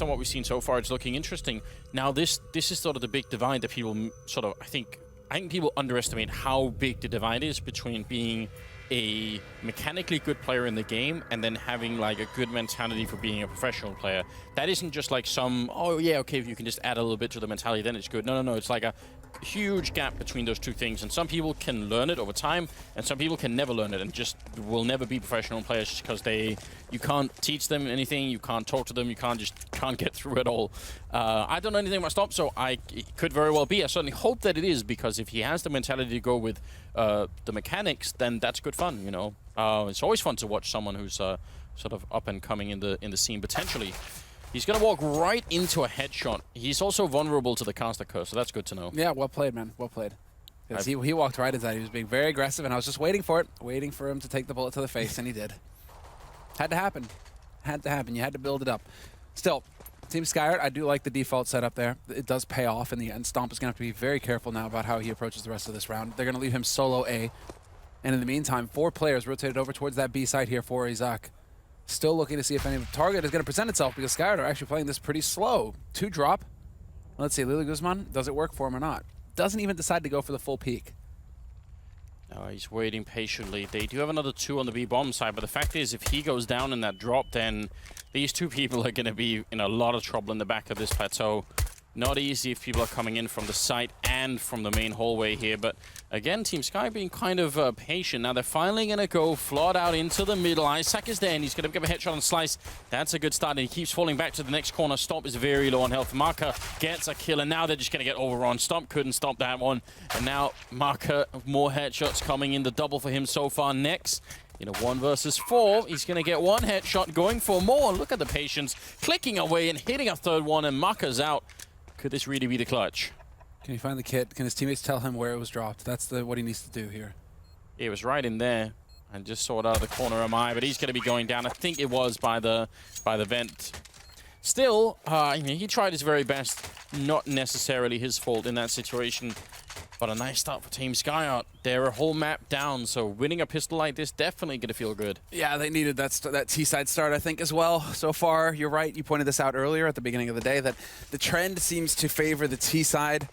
based on what we've seen so far, it's looking interesting. Now, this is sort of the big divide that people sort of, I think people underestimate how big the divide is between being a mechanically good player in the game and then having like a good mentality for being a professional player. That isn't just like some, oh yeah, okay, if you can just add a little bit to the mentality, then it's good. No, no, no, it's like a huge gap between those two things, and some people can learn it over time, and some people can never learn it and just will never be professional players just because you can't teach them anything, you can't talk to them, you can't get through it all. I don't know anything about Stomp, so it could very well be. I certainly hope that it is, because if he has the mentality to go with the mechanics, then that's good fun, you know. It's always fun to watch someone who's sort of up and coming in the scene potentially. He's going to walk right into a headshot. He's also vulnerable to the caster curse, so that's good to know. Yeah, well played, man. Well played. He walked right into that. He was being very aggressive, and I was just waiting for it, waiting for him to take the bullet to the face, and he did. Had to happen. Had to happen. You had to build it up. Still, Team Skyyart, I do like the default setup there. It does pay off in the end. Stomp is going to have to be very careful now about how he approaches the rest of this round. They're going to leave him solo A. And in the meantime, 4 players rotated over towards that B side here for Izakoo. Still looking to see if any target is going to present itself, because Skyyart are actually playing this pretty slow. 2 drop. Let's see, Lily Guzman, does it work for him or not? Doesn't even decide to go for the full peek. No, he's waiting patiently. They do have another 2 on the B-bomb side, but the fact is, if he goes down in that drop, then these 2 people are going to be in a lot of trouble in the back of this plateau. Not easy if people are coming in from the side and from the main hallway here, but again, Team Sky being kind of patient. Now they're finally going to go flood out into the middle. Izakoo is there, and he's going to give a headshot on Slice. That's a good start, and he keeps falling back to the next corner. Stomp is very low on health. Marker gets a kill, and now they're just going to get overrun. Stomp couldn't stop that one, and now Marker, more headshots coming in. The double for him so far. Next, in a 1 versus 4, he's going to get 1 headshot, going for more. Look at the patience, clicking away and hitting a 3rd one, and Marker's out. Could this really be the clutch? Can he find the kit? Can his teammates tell him where it was dropped? That's what he needs to do here. It was right in there. I just saw it out of the corner of my eye, but he's going to be going down. I think it was by the vent. Still, I mean, he tried his very best. Not necessarily his fault in that situation. But a nice start for Team Skyyart. They're a whole map down, so winning a pistol like this definitely going to feel good. Yeah, they needed that T-side start, I think, as well. So far, you're right. You pointed this out earlier at the beginning of the day, that the trend seems to favor the T-side.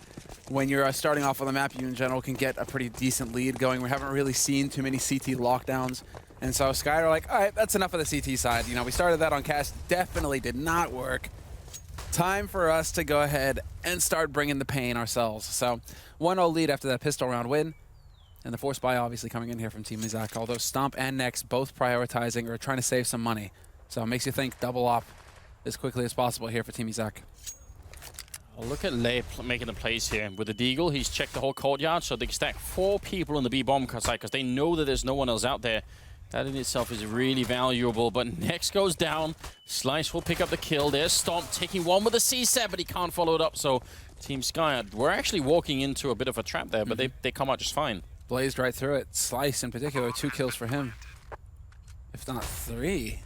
When you're starting off on the map, you in general can get a pretty decent lead going. We haven't really seen too many CT lockdowns. And so Skyyart are like, all right, that's enough of the CT side. You know, we started that on Cash. Definitely did not work. Time for us to go ahead and start bringing the pain ourselves. So 1-0 lead after that pistol round win. And the force buy obviously coming in here from Team Izakoo, although Stomp and Nex both prioritizing or trying to save some money. So it makes you think double op as quickly as possible here for Team Izakoo. Look at Lei making the plays here. With the Deagle, he's checked the whole courtyard, so they can stack 4 people in the B-bomb site because they know that there's no one else out there. That in itself is really valuable, but Nex goes down. Slice will pick up the kill. There's Stomp taking 1 with a C7, but he can't follow it up, so Team Skyyart, we're actually walking into a bit of a trap there, but they come out just fine. Blazed right through it. Slice in particular, 2 kills for him, if not 3.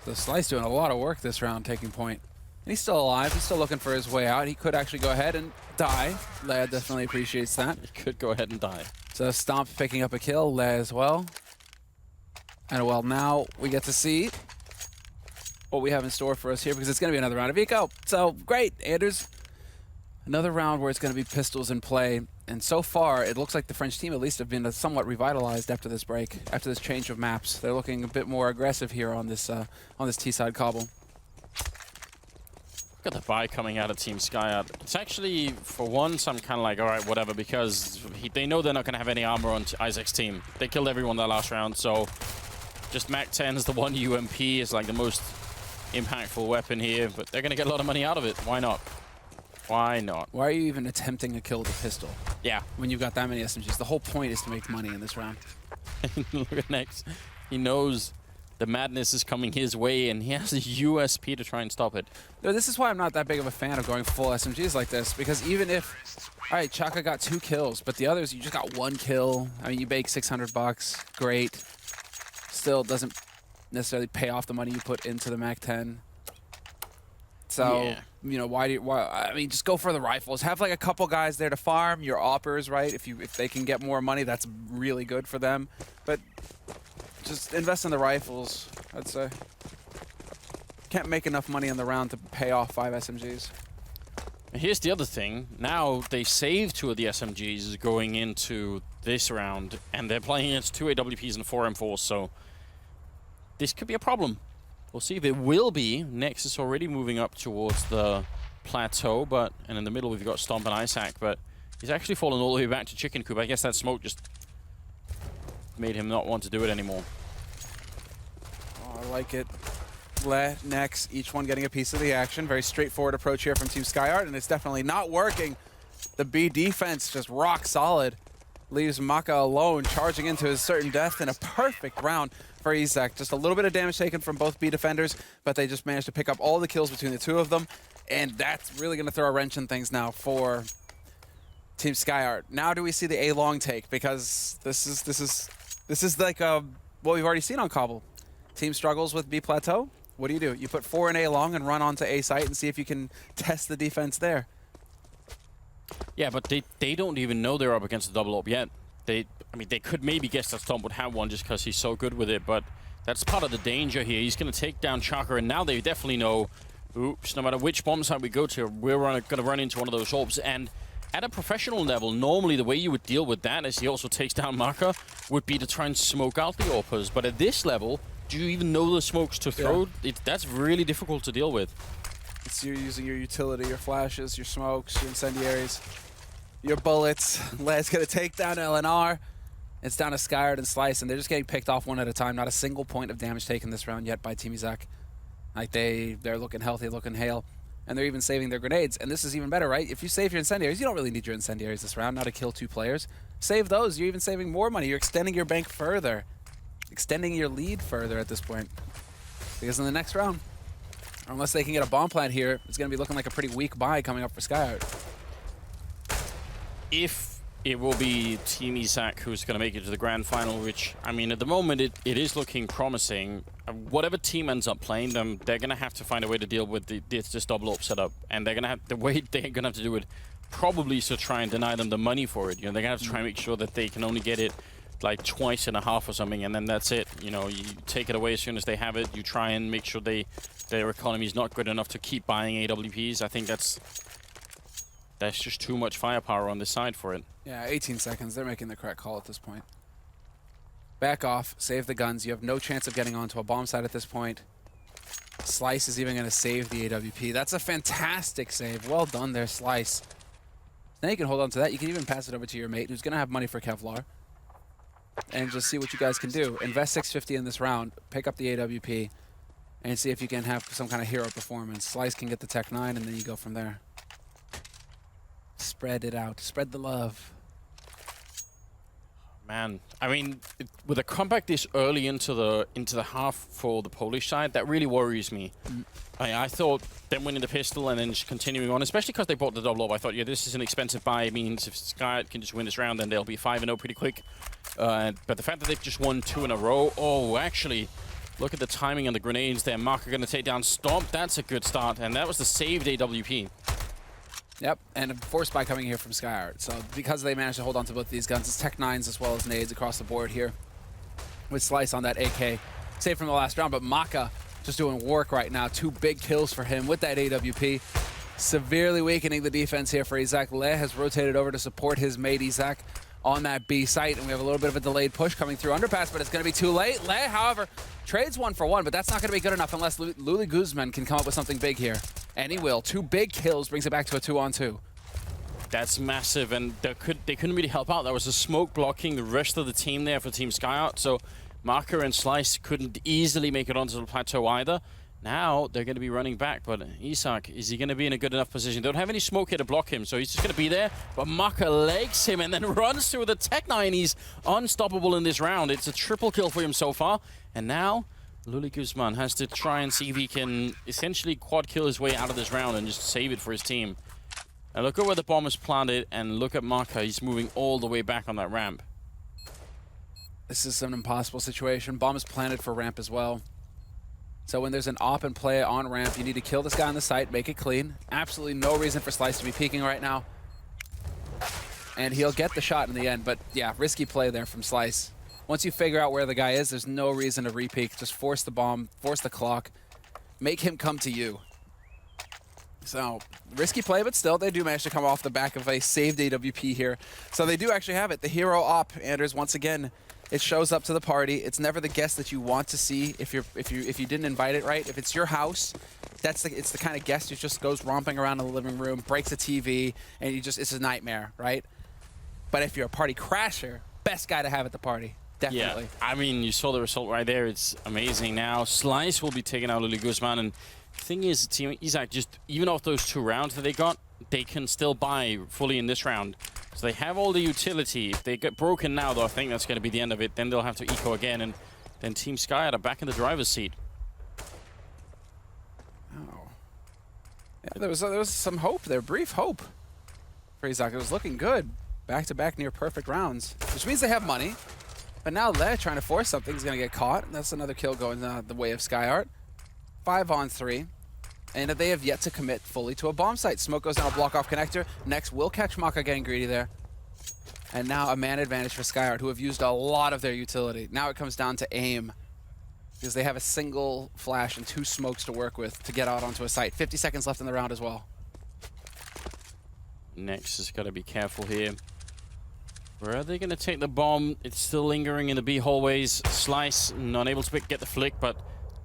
So Slice doing a lot of work this round, taking point. And he's still alive. He's still looking for his way out. He could actually go ahead and die. Leia definitely appreciates that. He could go ahead and die. So Stomp picking up a kill. Leia as well. And well, now we get to see what we have in store for us here, because it's going to be another round of eco. So great, Anders. Another round where it's going to be pistols in play. And so far, it looks like the French team at least have been somewhat revitalized after this break, after this change of maps. They're looking a bit more aggressive here on this T-side cobble. Look at the buy coming out of Team Skyyart. It's actually, for once, I'm kind of like, all right, whatever, because they know they're not going to have any armor on Isaac's team. They killed everyone that last round, so just Mac 10 is the one UMP is like the most impactful weapon here, but they're going to get a lot of money out of it. Why not? Why not? Why are you even attempting to kill with a pistol? Yeah. When you've got that many SMGs. The whole point is to make money in this round. Look at Nex. He knows the madness is coming his way, and he has a USP to try and stop it. This is why I'm not that big of a fan of going full SMGs like this, because even if, all right, Chaka got 2 kills, but the others, you just got 1 kill. I mean, you bake $600, great. Still doesn't necessarily pay off the money you put into the Mac 10. So, yeah. You know, why, I mean, just go for the rifles. Have like a couple guys there to farm, your oppers, right? If they can get more money, that's really good for them. But just invest in the rifles, I'd say. can't make enough money in the round to pay off 5 SMGs. Here's the other thing. Now they save 2 of the SMGs going into this round, and they're playing against 2 AWPs and 4 M4s, so this could be a problem. We'll see if it will be. Nexus already moving up towards the plateau, and in the middle we've got Stomp and Izakoo, but he's actually fallen all the way back to Chicken Coop. I guess that smoke just made him not want to do it anymore. Oh, I like it. Le, Nex, each one getting a piece of the action. Very straightforward approach here from Team Skyyart, and it's definitely not working. The B defense just rock solid. Leaves Maka alone, charging into his certain death in a perfect round for Izakoo. Just a little bit of damage taken from both B defenders, but they just managed to pick up all the kills between the 2 of them, and that's really going to throw a wrench in things now for Team Skyyart. Now do we see the A long take? Because this is like what we've already seen on Cobble. Team struggles with B plateau. What do? You put 4 in A long and run onto A site and see if you can test the defense there. Yeah, but they don't even know they're up against a double up yet. I mean, they could maybe guess that Stomp would have one just because he's so good with it, but that's part of the danger here. He's going to take down Chaka, and now they definitely know, oops, no matter which bomb site we go to, we're going to run into one of those orbs. And at a professional level, normally the way you would deal with that, as he also takes down Maka, would be to try and smoke out the AWPers. But at this level, do you even know the smokes to throw? Yeah. That's really difficult to deal with. It's you're using your utility, your flashes, your smokes, your incendiaries, your bullets. Led's gonna take down LNR. It's down to Skyyart and Slice, and they're just getting picked off one at a time. Not a single point of damage taken this round yet by Team Izakoo. Like they're looking healthy, looking hale, and they're even saving their grenades. And this is even better, right? If you save your incendiaries, you don't really need your incendiaries this round, not to kill 2 players. Save those, you're even saving more money. You're extending your bank further, extending your lead further at this point. Because in the next round, unless they can get a bomb plant here, it's going to be looking like a pretty weak buy coming up for Skyyart. If it will be Team Izakoo who's going to make it to the grand final, which, I mean, at the moment, it is looking promising. Whatever team ends up playing them, they're going to have to find a way to deal with this double up setup. And they're going to have, the way they're going to have to do it probably is to try and deny them the money for it. You know, they're going to have to try and make sure that they can only get it like twice and a half or something, and then that's it. You know, you take it away as soon as they have it. You try and make sure their economy is not good enough to keep buying AWPs. I think that's just too much firepower on this side for it. Yeah, 18 seconds. They're making the correct call at this point. Back off, save the guns. You have no chance of getting onto a bomb site at this point. Slice is even going to save the AWP. That's a fantastic save. Well done there, Slice. Now you can hold on to that. You can even pass it over to your mate who's going to have money for Kevlar. And just see what you guys can do. Invest 650 in this round, pick up the AWP, and see if you can have some kind of hero performance. Slice can get the Tech 9, and then you go from there. Spread it out. Spread the love. Man, I mean, with a comeback this early into the half for the Polish side, that really worries me. I thought them winning the pistol and then just continuing on, especially because they bought the double up. I thought, yeah, this is an expensive buy. It means if Skyyart can just win this round, then they'll be 5-0 pretty quick. But the fact that they've just won 2 in a row, oh, actually, look at the timing on the grenades there. Mark are going to take down Stomp. That's a good start, and that was the saved AWP. Yep, and a force buy coming here from Skyyart. So because they managed to hold on to both these guns, it's Tech 9s as well as nades across the board here. With Slice on that AK, saved from the last round, but Maka just doing work right now. 2 big kills for him with that AWP. Severely weakening the defense here for Izakoo. Le has rotated over to support his mate Izakoo on that B site, and we have a little bit of a delayed push coming through underpass, but it's going to be too late. Le, however, trades 1 for 1, but that's not going to be good enough unless Luli Guzman can come up with something big here. And he will. 2 big kills brings it back to a 2-on-2. That's massive, and they couldn't really help out. There was a smoke blocking the rest of the team there for Team Skyyart, so Marker and Slice couldn't easily make it onto the plateau either. Now they're going to be running back, but Izakoo, is he going to be in a good enough position? They don't have any smoke here to block him, so he's just going to be there. But Maka legs him and then runs through the Tech 9. He's unstoppable in this round. It's a triple kill for him so far. And now Luli Guzman has to try and see if he can essentially quad kill his way out of this round and just save it for his team. And look at where the bomb is planted, and look at Maka. He's moving all the way back on that ramp. This is an impossible situation. Bomb is planted for ramp as well. So when there's an op and play on ramp, you need to kill this guy on the site, make it clean. Absolutely no reason for Slice to be peeking right now. And he'll get the shot in the end, but yeah, risky play there from Slice. Once you figure out where the guy is, there's no reason to re-peek. Just force the bomb, force the clock. Make him come to you. So, risky play, but still, they do manage to come off the back of a saved AWP here. So they do actually have it. The hero op, Anders, once again, it shows up to the party. It's never the guest that you want to see if you didn't invite it, right? If it's your house, it's the kind of guest who just goes romping around in the living room, breaks a TV, and it's a nightmare, right? But if you're a party crasher, best guy to have at the party. Definitely. Yeah, I mean, you saw the result right there. It's amazing. Now, Slice will be taking out Lily Guzman, and the thing is, Team Izak, just even off those 2 rounds that they got, they can still buy fully in this round. So they have all the utility. If they get broken now, though, I think that's going to be the end of it. Then they'll have to eco again, and then Team Skyyart are back in the driver's seat. Oh. Yeah, there was some hope there, brief hope for Izakoo. It was looking good. Back-to-back near perfect rounds, which means they have money. But now they're trying to force something. He's going to get caught. That's another kill going the way of Skyyart. 5 on 3. And they have yet to commit fully to a bomb site. Smoke goes down a block off connector. Next, will catch Maka getting greedy there. And now a man advantage for Skyyart, who have used a lot of their utility. Now it comes down to aim, because they have a single flash and 2 smokes to work with to get out onto a site. 50 seconds left in the round as well. Next has got to be careful here. Where are they going to take the bomb? It's still lingering in the B hallways. Slice not able to get the flick, but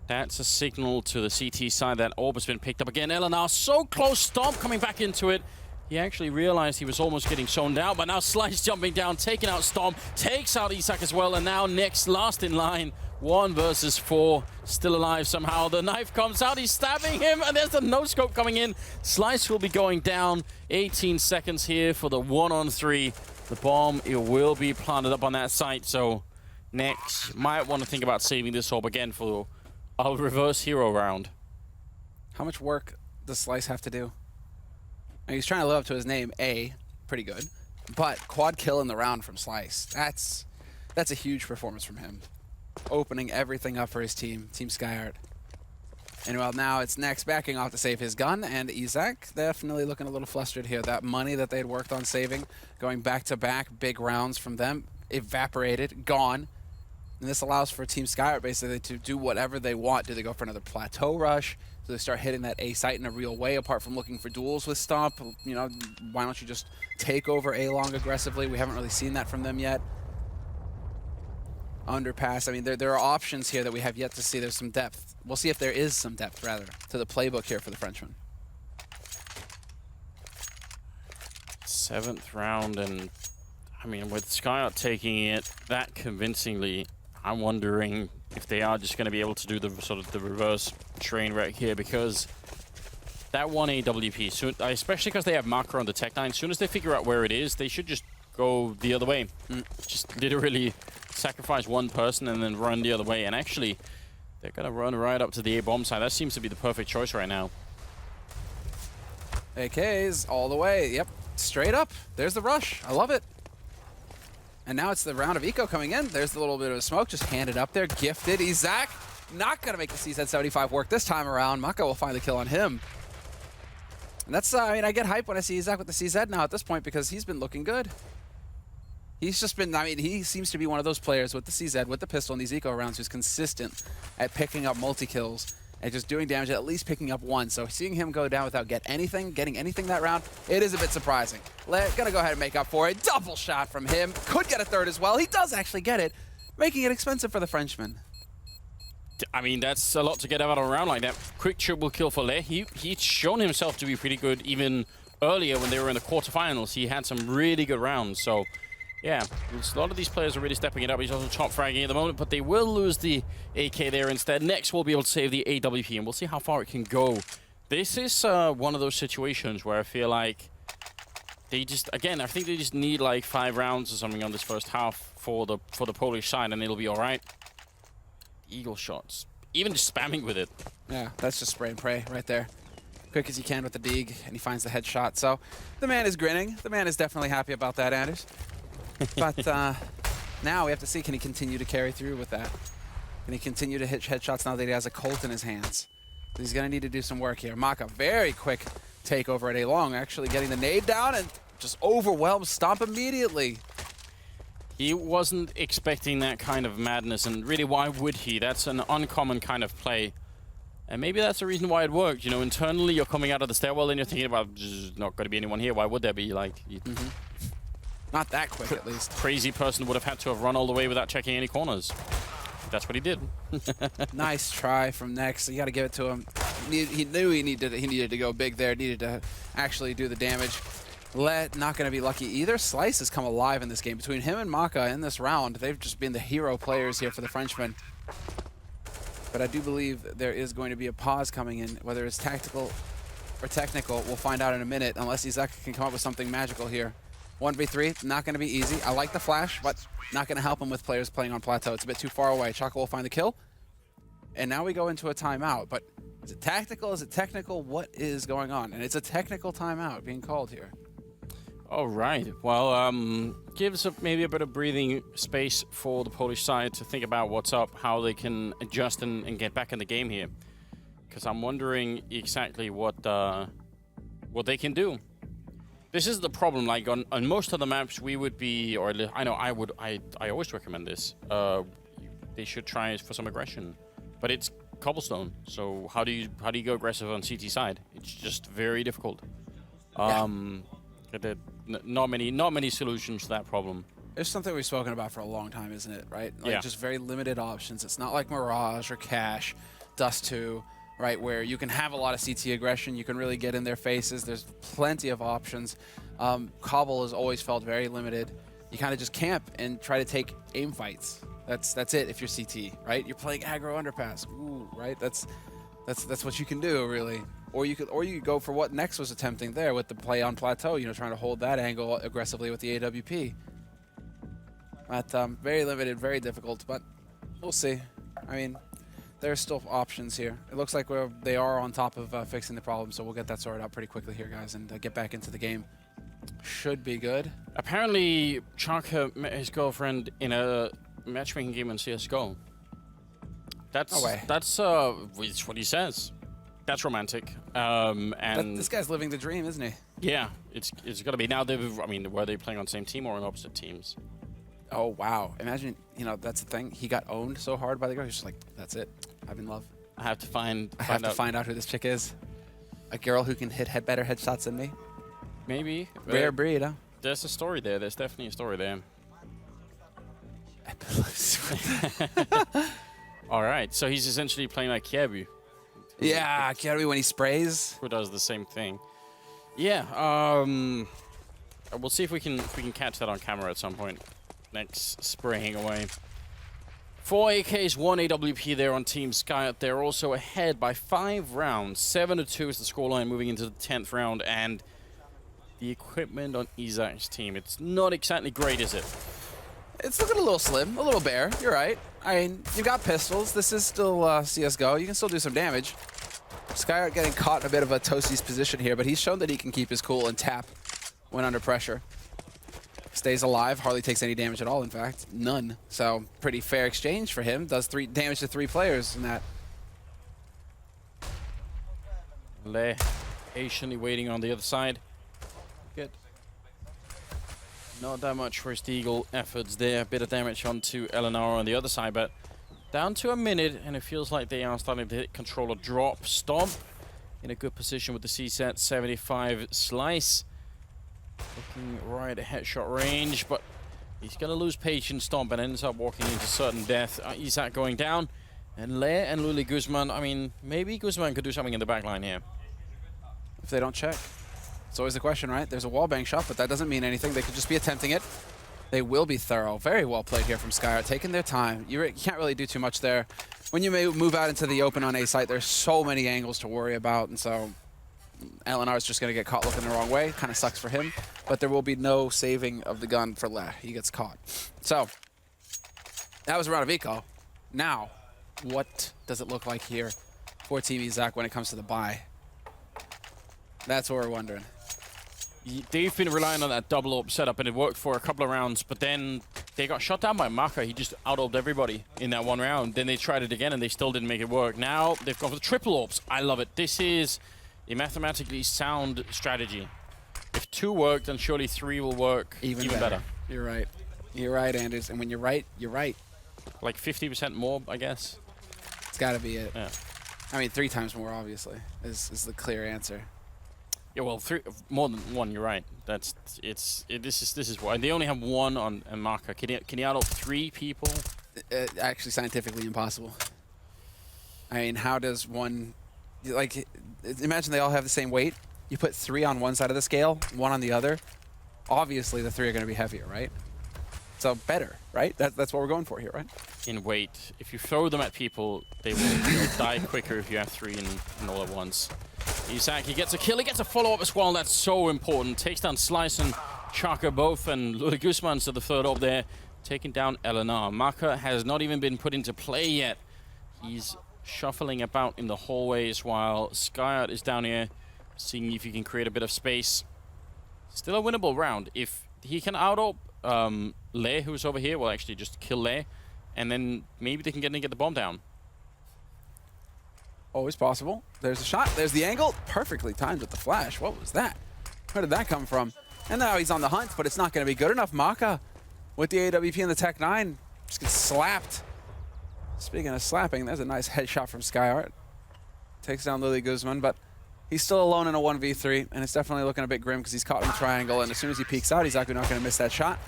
that's a signal to the CT side that orb has been picked up again. Eleanor so close. Stomp coming back into it. He actually realized he was almost getting shown down, but now Slice jumping down, taking out Stomp, takes out Izakoo as well, and now next, last in line, 1 versus 4, still alive somehow. The knife comes out, he's stabbing him, and there's the no-scope coming in. Slice will be going down. 18 seconds here for the 1-on-3. The bomb, it will be planted up on that site, so next, might want to think about saving this orb again for a reverse hero round. How much work does Slice have to do? I mean, he's trying to live up to his name, A, pretty good. But quad kill in the round from Slice, that's a huge performance from him. Opening everything up for his team, Team Skyyart. And well, now it's next backing off to save his gun, and Izak definitely looking a little flustered here. That money that they had worked on saving, going back-to-back big rounds from them, evaporated, gone. And this allows for Team Skyyart basically to do whatever they want. Do they go for another plateau rush? Do they start hitting that A site in a real way, apart from looking for duels with Stomp? You know, why don't you just take over A long aggressively? We haven't really seen that from them yet. Underpass. I mean, there are options here that we have yet to see. There's some depth. We'll see if there is some depth, rather, to the playbook here for the Frenchman. 7th round, and I mean, with Skyyart taking it that convincingly, I'm wondering if they are just going to be able to do the sort of the reverse train wreck here, because that 1 AWP, soon, especially because they have Maka on the tech line, as soon as they figure out where it is, they should just go the other way. Just literally sacrifice 1 person and then run the other way. And actually, they're going to run right up to the A bomb side. That seems to be the perfect choice right now. AKs all the way. Yep, straight up. There's the rush. I love it. And now it's the round of eco coming in. There's a little bit of smoke just handed up there. Gifted. Izak not going to make the CZ75 work this time around. Maka will find the kill on him. And that's, I mean, I get hype when I see Izak with the CZ now at this point, because he's been looking good. He's just been, I mean, he seems to be one of those players with the CZ, with the pistol in these eco rounds, who's consistent at picking up multi-kills and just doing damage, at least picking up 1. So seeing him go down without getting anything that round, it is a bit surprising. Gonna go ahead and make up for it. Double shot from him. Could get a 3rd as well. He does actually get it, making it expensive for the Frenchman. I mean, that's a lot to get out of a round like that. Quick triple kill for Le. He's shown himself to be pretty good even earlier when they were in the quarterfinals. He had some really good rounds, so yeah, a lot of these players are really stepping it up. He's also top fragging at the moment, but they will lose the AK there instead. Next, we'll be able to save the AWP, and we'll see how far it can go. This is one of those situations where I feel like they just, again, I think they just need like 5 rounds or something on this first half for the Polish side, and it'll be all right. Eagle shots, even just spamming with it. Yeah, that's just spray and pray right there. Quick as you can with the dig, and he finds the headshot. So the man is grinning. The man is definitely happy about that, Anders. But now we have to see, can he continue to carry through with that? Can he continue to hit headshots now that he has a Colt in his hands? He's going to need to do some work here. Maka, very quick takeover at A long, actually getting the nade down and just overwhelms Stomp immediately. He wasn't expecting that kind of madness, and really, why would he? That's an uncommon kind of play. And maybe that's the reason why it worked. You know, internally you're coming out of the stairwell and you're thinking about, there's not going to be anyone here. Why would there be? Like, Not that quick, at least. Crazy person would have had to have run all the way without checking any corners. That's what he did. Nice try from Next. You got to give it to him. He knew he needed to go big there. Needed to actually do the damage. Not going to be lucky either. Slice has come alive in this game. Between him and Maka in this round, they've just been the hero players here for the Frenchman. But I do believe there is going to be a pause coming in, whether it's tactical or technical. We'll find out in a minute, unless Izakoo can come up with something magical here. 1v3, not going to be easy. I like the flash, but not going to help him with players playing on plateau. It's a bit too far away. Choco will find the kill. And now we go into a timeout. But is it tactical? Is it technical? What is going on? And it's a technical timeout being called here. All right. Well, gives maybe a bit of breathing space for the Polish side to think about what's up, how they can adjust and get back in the game here. Because I'm wondering exactly what they can do. This is the problem. Like on most of the maps, we would be, or I know I would. I always recommend this. They should try for some aggression, but it's cobblestone. So how do you go aggressive on CT side? It's just very difficult. Not many solutions to that problem. It's something we've spoken about for a long time, isn't it? Right? Like Yeah. just very limited options. It's not like Mirage or Cash, Dust 2, right? Where you can have a lot of CT aggression. You can really get in their faces. There's plenty of options. Cobble has always felt very limited. You kind of just camp and try to take aim fights. That's it if you're CT, right? You're playing aggro underpass. Ooh, right? That's what you can do, really. Or you could go for what Next was attempting there with the play on plateau, you know, trying to hold that angle aggressively with the AWP. But very limited, very difficult, but we'll see. I mean, there's still options here. It looks like they are on top of fixing the problem, so we'll get that sorted out pretty quickly here, guys, and get back into the game. Should be good. Apparently, Chaka met his girlfriend in a matchmaking game on CS:GO. No way. That's what he says. That's romantic. And this guy's living the dream, isn't he? yeah, it's got to be. Now, were they playing on the same team or on opposite teams? Oh, wow. Imagine, you know, that's the thing. He got owned so hard by the girl. He's just like, that's it. I'm in love. I have to find out who this chick is. A girl who can hit better headshots than me. Maybe. Rare breed, huh? There's a story there. There's definitely a story there. All right. So he's essentially playing like Kiebu. Yeah, Kerry when he sprays. Who does the same thing. Yeah. We'll see if we can catch that on camera at some point. Next, spraying away. 4 AKs, 1 AWP there on Team Skyyart. They're also ahead by 5 rounds. 7-2 is the scoreline moving into the 10th round. And the equipment on Izak's team, it's not exactly great, is it? It's looking a little slim, a little bare. You're right. I mean, you've got pistols. This is still CSGO. You can still do some damage. Skyyart getting caught in a bit of a Toasties position here, but he's shown that he can keep his cool and tap when under pressure. Stays alive, hardly takes any damage at all, in fact. None. So, pretty fair exchange for him. Does 3 damage to 3 players in that. Le patiently waiting on the other side. Good. Not that much for his Deagle efforts there. A bit of damage onto Eleanor on the other side, but down to a minute, and it feels like they are starting to hit controller drop. Stomp in a good position with the C-set 75 slice. Looking right at headshot range, but he's going to lose patience. Stomp and ends up walking into certain death. Izak going down, and Le and Luli Guzman. I mean, maybe Guzman could do something in the back line here. If they don't check. It's always the question, right? There's a wallbang shot, but that doesn't mean anything. They could just be attempting it. They will be thorough. Very well played here from Skyyart, taking their time. You can't really do too much there. When you move out into the open on A site, there's so many angles to worry about, and so Elinar's just going to get caught looking the wrong way. Kind of sucks for him, but there will be no saving of the gun for Le. He gets caught. So, that was a round of eco. Now, what does it look like here for Team Izak when it comes to the buy? That's what we're wondering. They've been relying on that double AWP setup, and it worked for a couple of rounds, but then they got shot down by Maka. He just out-AWP'd everybody in that one round. Then they tried it again, and they still didn't make it work. Now they've gone for the triple AWPs. I love it. This is a mathematically sound strategy. If 2 work, then surely 3 will work even better. You're right. You're right, Anders. And when you're right, you're right. Like 50% more, I guess. It's got to be it. Yeah. I mean, 3 times more, obviously, is the clear answer. Yeah, well, more than one. You're right. This is why they only have 1 on Marker. Can he out 3 people? Actually, scientifically impossible. I mean, how does one, like, imagine they all have the same weight. You put 3 on one side of the scale, 1 on the other. Obviously, the 3 are going to be heavier, right? So better, right? That's what we're going for here, right? In weight, if you throw them at people, they'll die quicker if you have 3 in all at once. Izak, he gets a kill, he gets a follow-up as well. That's so important. Takes down Slice and Chaka both, and Luli Guzman's to the third up there, taking down LNR. Maka has not even been put into play yet. He's shuffling about in the hallways while Skyyart is down here, seeing if he can create a bit of space. Still a winnable round. If he can out-op Lei, who's over here, well, actually just kill Lei, and then maybe they can get the bomb down. Always possible. There's a shot. There's the angle. Perfectly timed with the flash. What was that? Where did that come from? And now he's on the hunt, but it's not going to be good enough. Maka with the AWP and the Tech 9 just gets slapped. Speaking of slapping, there's a nice headshot from Skyyart. Takes down Luli Guzman, but he's still alone in a 1v3, and it's definitely looking a bit grim because he's caught in the triangle, and as soon as he peeks out, Izakoo not going to miss that shot.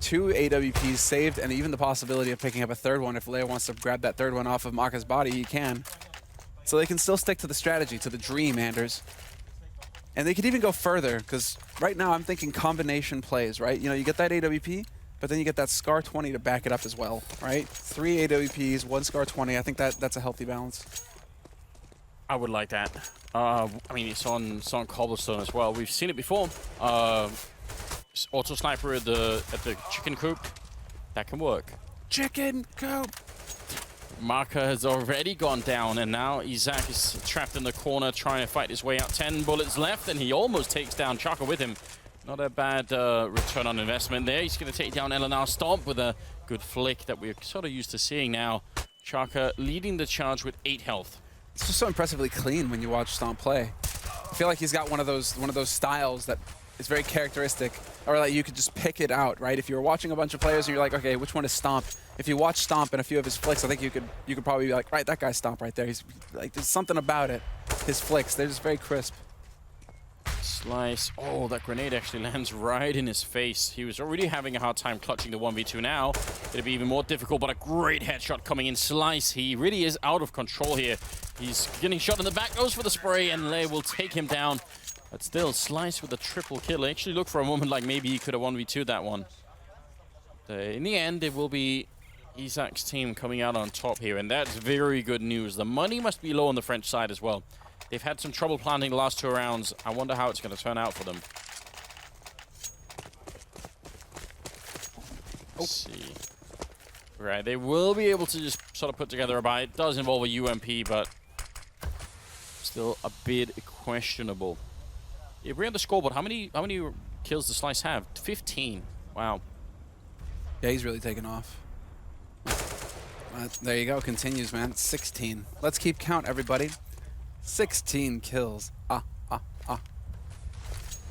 2 AWPs saved, and even the possibility of picking up a 3rd one. If Lei wants to grab that 3rd one off of Maka's body, he can. So they can still stick to the strategy, to the dream, Anders. And they could even go further, because right now I'm thinking combination plays, right? You know, you get that AWP, but then you get that Scar 20 to back it up as well, right? 3 AWPs, 1 Scar 20. I think that's a healthy balance. I would like that. I mean, it's on Cobblestone as well. We've seen it before. Auto sniper at the chicken coop. That can work. Chicken coop. Marker has already gone down, and now Izak is trapped in the corner trying to fight his way out. 10 bullets left, and he almost takes down Chaka with him. Not a bad return on investment there. He's going to take down LNR Stomp with a good flick that we're sort of used to seeing now. Chaka leading the charge with 8 health. It's just so impressively clean when you watch Stomp play. I feel like he's got one of those styles that is very characteristic, or like you could just pick it out, right? If you were watching a bunch of players and you're like, okay, which one is Stomp? If you watch Stomp and a few of his flicks, I think you could probably be like, right, that guy's Stomp right there. He's like, there's something about it. His flicks, they're just very crisp. Slice. Oh, that grenade actually lands right in his face. He was already having a hard time clutching the 1v2 now. It'll be even more difficult, but a great headshot coming in. Slice, he really is out of control here. He's getting shot in the back, goes for the spray, and Lei will take him down. But still, Slice with a triple kill. I actually looked for a moment like maybe he could have 1v2'd that one. In the end, it will be Izak's team coming out on top here, and that's very good news. The money must be low on the French side as well. They've had some trouble planting the last 2 rounds. I wonder how it's going to turn out for them. Let's see. Right, they will be able to just sort of put together a buy. It does involve a UMP, but still a bit questionable. Yeah, we're on the scoreboard. How many kills does Slice have? 15. Wow. Yeah, he's really taken off. There you go. Continues, man. 16. Let's keep count, everybody. 16 kills.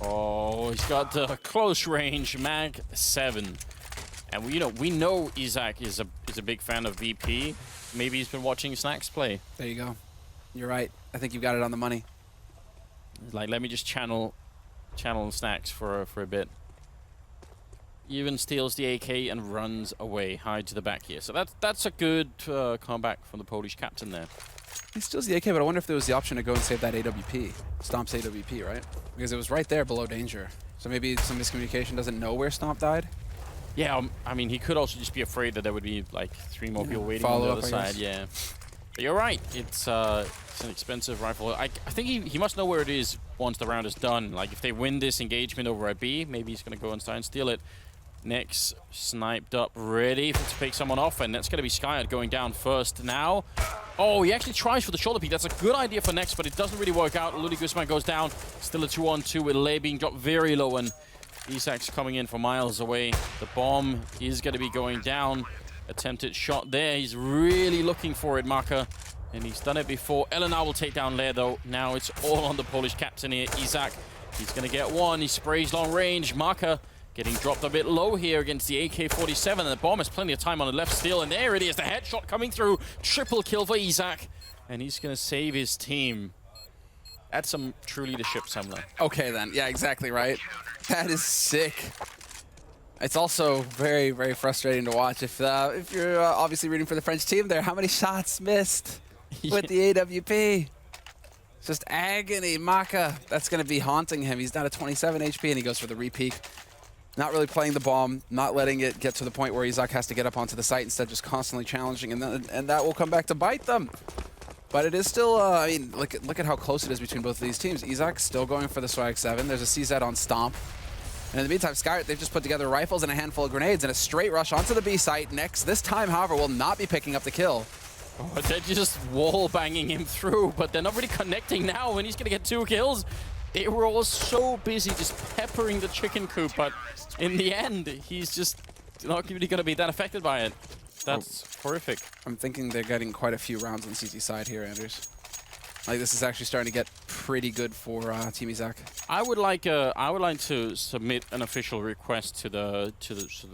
Oh, he's got the close range mag 7. And we know Izak is a big fan of VP. Maybe he's been watching Snacks play. There you go. You're right. I think you've got it on the money. Like, let me just channel Snacks for a bit. Even steals the AK and runs away, hides the back here. So that's a good comeback from the Polish captain there. He steals the AK, but I wonder if there was the option to go and save that AWP. Stomp's AWP, right? Because it was right there below danger. So maybe some miscommunication, doesn't know where Stomp died? Yeah, I mean, he could also just be afraid that there would be like 3 more people waiting on the other side. Yeah. But you're right. It's an expensive rifle. I think he must know where it is once the round is done. Like, if they win this engagement over at B, maybe he's going to go and try and steal it. Next, sniped up, ready to pick someone off, and that's going to be Skyyart going down first now. Oh, he actually tries for the shoulder peek. That's a good idea for Next, but it doesn't really work out. Luli Guzman goes down. Still a 2-on-2 with Lei being dropped very low, and Izak's coming in from miles away. The bomb is going to be going down. Attempted shot there. He's really looking for it, Maka, and he's done it before. LNR will take down Lei, though. Now it's all on the Polish captain here, Izak. He's going to get one. He sprays long range. Maka getting dropped a bit low here against the AK-47, and the bomb has plenty of time on the left still, and there it is, the headshot coming through. Triple kill for Izak. And he's going to save his team. That's some true leadership, Semler. Okay, then. Yeah, exactly right. That is sick. It's also very, very frustrating to watch. If you're obviously rooting for the French team there, how many shots missed with the AWP? Just agony. Maka, that's going to be haunting him. He's down to 27 HP, and he goes for the repeat. Not really playing the bomb, not letting it get to the point where Izakoo has to get up onto the site, instead just constantly challenging, and that will come back to bite them. But it is still, I mean, look at how close it is between both of these teams. Izakoo still going for the Swag 7. There's a CZ on Stomp. And in the meantime, Skyyart, they've just put together rifles and a handful of grenades and a straight rush onto the B site. Next, this time, however, will not be picking up the kill. Oh, they're just wall banging him through, but they're not really connecting now when he's going to get 2 kills. They were all so busy just peppering the chicken coop, but in the end, he's just not really going to be that affected by it. That's horrific. I'm thinking they're getting quite a few rounds on CT side here, Anders. Like, this is actually starting to get pretty good for Team Izakoo. I would like to submit an official request to the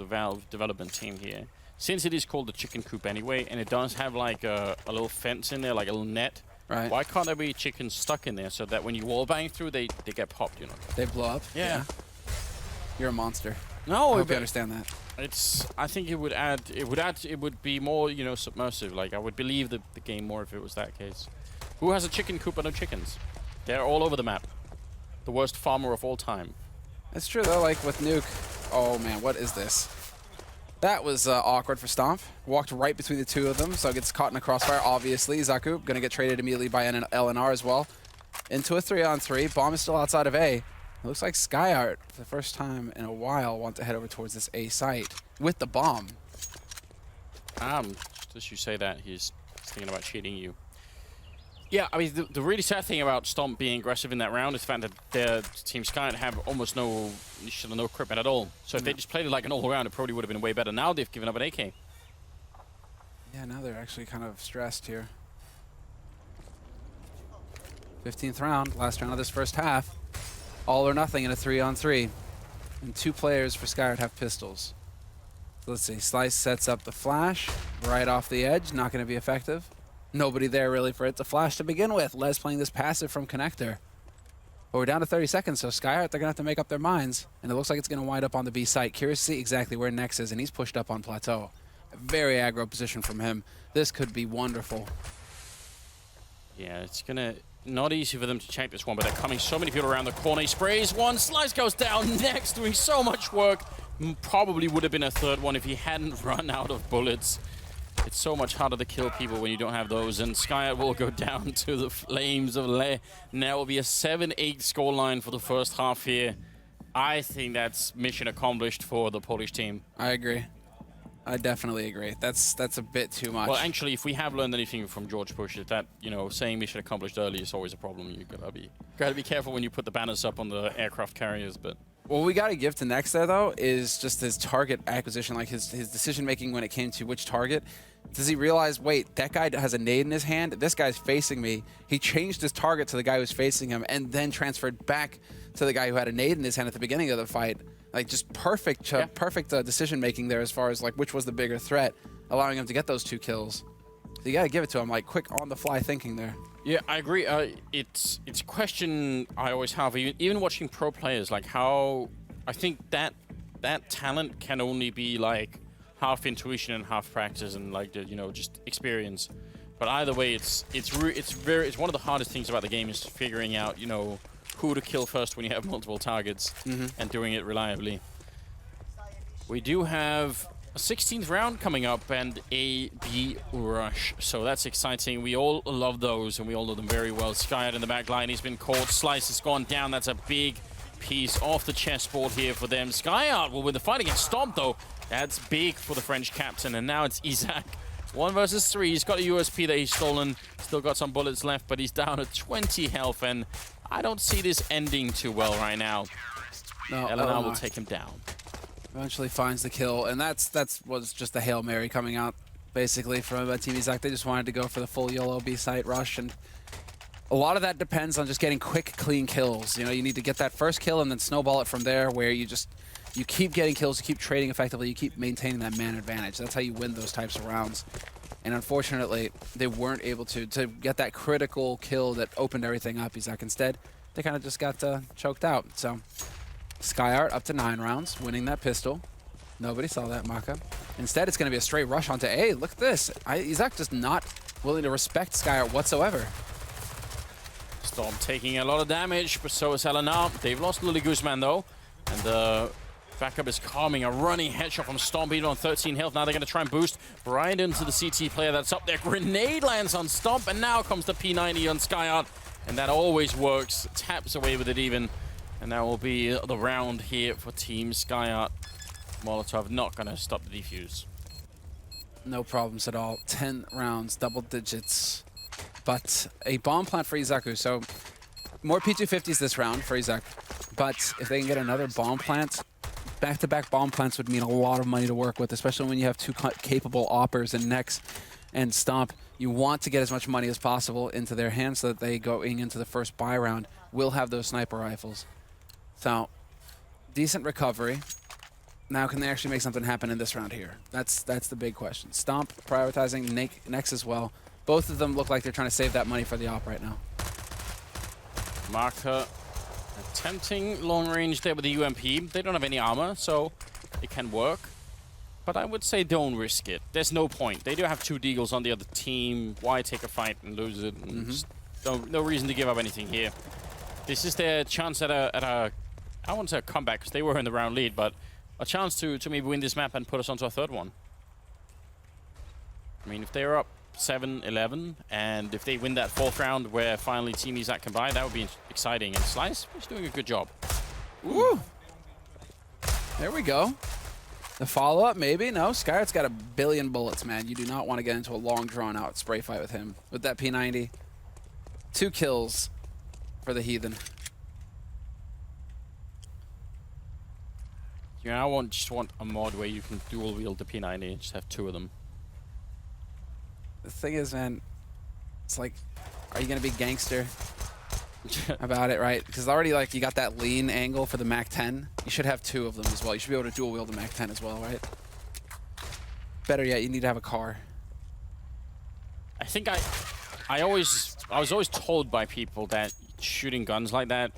Valve development team here. Since it is called the chicken coop anyway, and it does have like a little fence in there, like a little net. Right. Why can't there be chickens stuck in there so that when you wall bang through, they get popped, you know? They blow up? Yeah. You're a monster. No, I hope you understand that. I think it would be more, you know, submersive. Like, I would believe the game more if it was that case. Who has a chicken coop but no chickens? They're all over the map. The worst farmer of all time. That's true though, like with Nuke. Oh man, what is this? That was awkward for Stomp. Walked right between the two of them, so gets caught in a crossfire, obviously. Izakoo gonna get traded immediately by LNR as well. Into a 3-on-3. Bomb is still outside of A. It looks like Skyyart, for the first time in a while, want to head over towards this A site with the bomb. Just as you say that, he's thinking about cheating you. Yeah, I mean, the really sad thing about Stomp being aggressive in that round is the fact that their Team Skyyart have almost no equipment at all. So if they just played it like an all-round, it probably would have been way better. Now they've given up an AK. Yeah, now they're actually kind of stressed here. 15th round, last round of this first half. All or nothing in a 3-on-3. And 2 players for Skyyart have pistols. So let's see, Slice sets up the flash right off the edge, not going to be effective. Nobody there really for it to flash to begin with. Les playing this passive from Connector. But we're down to 30 seconds, so Skyyart, they're going to have to make up their minds. And it looks like it's going to wind up on the B site. Curious to see exactly where Nex is, and he's pushed up on Plateau. A very aggro position from him. This could be wonderful. Yeah, it's going to... Not easy for them to check this one, but they're coming so many people around the corner. He sprays one, Slice goes down, Nex doing so much work. Probably would have been a third one if he hadn't run out of bullets. It's so much harder to kill people when you don't have those, and Skyyart will go down to the flames of Le. Now will be a 7-8 scoreline for the first half here. I think that's mission accomplished for the Polish team. I agree. I definitely agree. That's a bit too much. Well, actually, if we have learned anything from George Bush, is that, you know, saying mission accomplished early is always a problem. You gotta be careful when you put the banners up on the aircraft carriers, but... What we got to give to Nex there, though, is just his target acquisition, like his decision-making when it came to which target. Does he realize, wait, that guy has a nade in his hand, this guy's facing me. He changed his target to the guy who was facing him and then transferred back to the guy who had a nade in his hand at the beginning of the fight. Like, just perfect decision-making there as far as, like, which was the bigger threat, allowing him to get those 2 kills. So you got to give it to him, like, quick on-the-fly thinking there. Yeah, I agree. It's a question I always have, even watching pro players, like how I think that talent can only be like half intuition and half practice and like you know, just experience. But either way, it's one of the hardest things about the game is figuring out, you know, who to kill first when you have multiple targets and doing it reliably. We do have a 16th round coming up and a B rush, so that's exciting. We all love those, and we all know them very well. Skyyart in the back line, he's been caught. Slice has gone down. That's a big piece off the chessboard here for them. Skyyart will win the fight against Stomp, though. That's big for the French captain, and now it's Izakoo. 1 versus 3. He's got a USP that he's stolen. Still got some bullets left, but he's down at 20 health, and I don't see this ending too well right now. No, LNR will take him down. Eventually finds the kill, and that was just a Hail Mary coming out, basically, from Team Izakoo. They just wanted to go for the full YOLO B-site rush, and a lot of that depends on just getting quick, clean kills. You know, you need to get that first kill and then snowball it from there, where you keep getting kills, you keep trading effectively, you keep maintaining that man advantage. That's how you win those types of rounds. And unfortunately, they weren't able to get that critical kill that opened everything up. Izakoo instead, they kind of just got choked out. So Skyyart up to 9 rounds, winning that pistol. Nobody saw that, Maka. Instead, it's going to be a straight rush onto A. Look at this. Izakoo just not willing to respect Skyyart whatsoever. Storm taking a lot of damage, but so is LNR. They've lost Lily Guzman, though. And the backup is calming. A running headshot from Stomp, even on 13 health. Now they're going to try and boost right into the CT player that's up there. Grenade lands on Stomp, and now comes the P90 on Skyyart. And that always works. Taps away with it even. And that will be the round here for Team Skyyart. Molotov not going to stop the defuse. No problems at all. 10 rounds, double digits. But a bomb plant for Izakoo. So more P250s this round for Izakoo. But if they can get another bomb plant, back-to-back bomb plants would mean a lot of money to work with, especially when you have 2 capable oppers and Nex and Stomp. You want to get as much money as possible into their hands so that they, going into the first buy round, will have those sniper rifles. So, decent recovery. Now, can they actually make something happen in this round here? That's the big question. Stomp prioritizing Nex as well. Both of them look like they're trying to save that money for the op right now. Marker attempting long range there with the UMP. They don't have any armor, so it can work. But I would say don't risk it. There's no point. They do have 2 deagles on the other team. Why take a fight and lose it? And no reason to give up anything here. This is their chance at a I won't say a comeback because they were in the round lead, but a chance to maybe win this map and put us onto a 3rd one. I mean, if they're up 7-11, and if they win that 4th round where finally Team Izakoo can buy, that would be exciting. And Slice is doing a good job. Ooh. There we go. The follow-up, maybe? No, Skyyart's got 1 billion bullets, man. You do not want to get into a long, drawn-out spray fight with him. With that P90, 2 kills for the Heathen. Yeah, I just want a mod where you can dual wield the P90 and just have 2 of them. The thing is, man, it's like, are you going to be gangster about it, right? Because already, like, you got that lean angle for the MAC-10. You should have 2 of them as well. You should be able to dual wield the MAC-10 as well, right? Better yet, you need to have a car. I think I was always told by people that shooting guns like that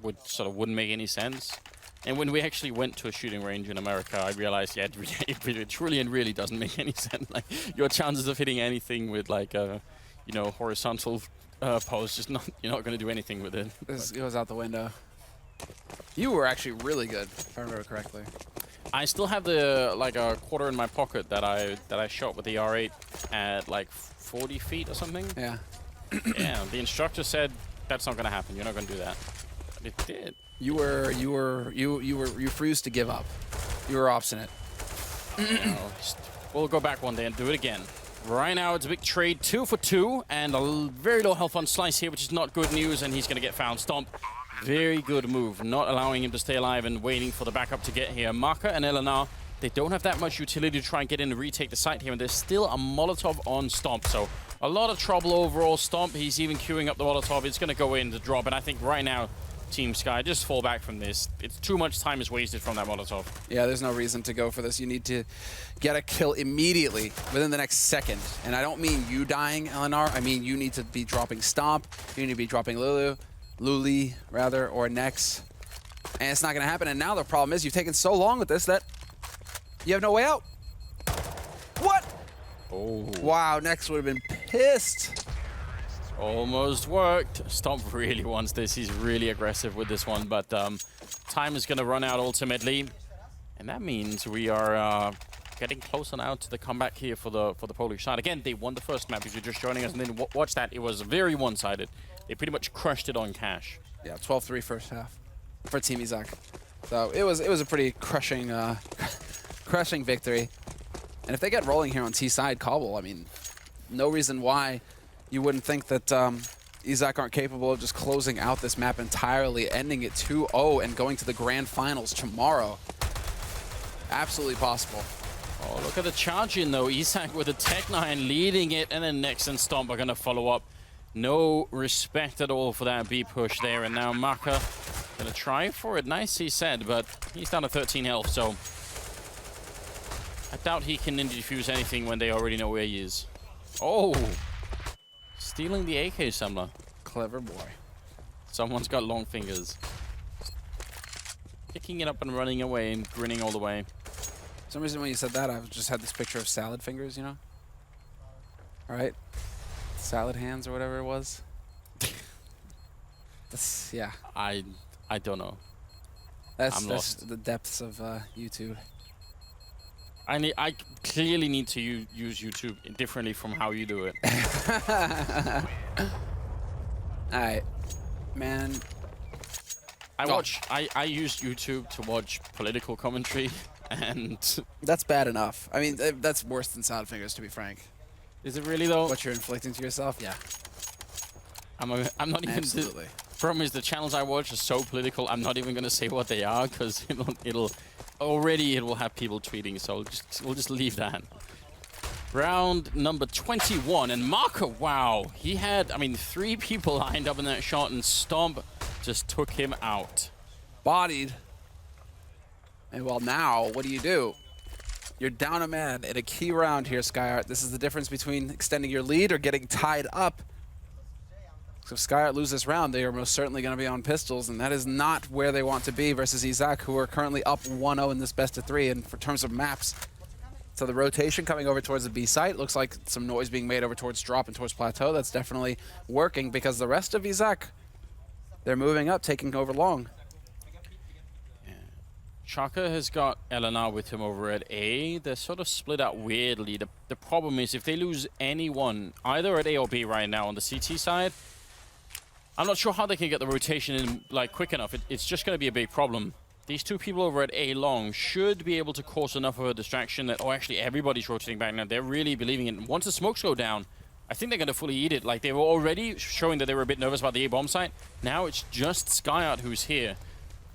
wouldn't make any sense. And when we actually went to a shooting range in America, I realized, yeah, it truly and really doesn't make any sense. Like, your chances of hitting anything with, like, a, you know, horizontal pose, you're not going to do anything with it. This goes out the window. You were actually really good, if I remember correctly. I still have the, like, a quarter in my pocket that I shot with the R8 at, like, 40 feet or something. Yeah. Yeah, the instructor said that's not going to happen. You're not going to do that. But it did. You refused to give up. You were obstinate. We'll go back one day and do it again. Right now it's a big trade, 2 for 2, and a very low health on Slice here, which is not good news, and he's going to get found. Stomp, very good move, not allowing him to stay alive and waiting for the backup to get here. Maka and LNR, they don't have that much utility to try and get in and retake the site here, and there's still a Molotov on Stomp, so a lot of trouble overall. Stomp, he's even queuing up the Molotov. It's going to go in to drop, and I think right now, Team Sky, just fall back from this. It's too much time is wasted from that Molotov. Yeah, there's no reason to go for this. You need to get a kill immediately within the next second. And I don't mean you dying, LNR. I mean you need to be dropping Stomp. You need to be dropping Luli, rather, or Nex. And it's not going to happen. And now the problem is you've taken so long with this that you have no way out. What? Oh. Wow, Nex would have been pissed. Almost worked. Stomp really wants this. He's really aggressive with this one, but time is going to run out ultimately. And that means we are getting closer now to the comeback here for the Polish side. Again, they won the first map if you're just joining us, and then watch that. It was very one-sided. They pretty much crushed it on cash. Yeah, 12-3 first half for Team Izakoo. So it was a pretty crushing crushing victory. And if they get rolling here on T side, Kabul, I mean, no reason why you wouldn't think that Izakoo aren't capable of just closing out this map entirely, ending it 2-0 and going to the grand finals tomorrow. Absolutely possible. Oh, look at the charge in though. Izakoo with a Tech 9 leading it, and then Nex and Stomp are going to follow up. No respect at all for that B push there, and now Maka going to try for it. Nice, he said, but he's down to 13 health, so I doubt he can defuse anything when they already know where he is. Oh! Stealing the AK assembler. Clever boy. Someone's got long fingers. Picking it up and running away and grinning all the way. For some reason when you said that, I just had this picture of salad fingers, you know? Alright? Salad hands or whatever it was. That's, yeah. I don't know. That's lost. the depths of YouTube. I clearly need to use YouTube differently from how you do it. Alright. Man. I use YouTube to watch political commentary, and That's bad enough. I mean, that's worse than salad fingers, to be frank. is it really though? What you're inflicting to yourself? Yeah. I'm not even. Absolutely. Problem is the channels I watch are so political. I'm not even gonna say what they are because it will have people tweeting. So we'll just leave that. Round number 21, and Marco, wow, he had 3 people lined up in that shot, and Stomp just took him out. Bodied. And well, now what do? You're down a man in a key round here, Skyyart. This is the difference between extending your lead or getting tied up. So if Skyyart loses this round, they are most certainly going to be on pistols, and that is not where they want to be versus Izakoo, who are currently up 1-0 in this best of 3. And for terms of maps, so the rotation coming over towards the B site, looks like some noise being made over towards drop and towards plateau. That's definitely working because the rest of Izakoo, they're moving up, taking over long. Chaka has got Eleanor with him over at A. They're sort of split out weirdly. The problem is if they lose anyone, either at A or B right now on the CT side, I'm not sure how they can get the rotation in quick enough. It's just going to be a big problem. These 2 people over at A long should be able to cause enough of a distraction that, actually everybody's rotating back now. They're really believing it. And once the smokes go down, I think they're going to fully eat it. Like, they were already showing that they were a bit nervous about the A bomb site. Now it's just Skyyart who's here.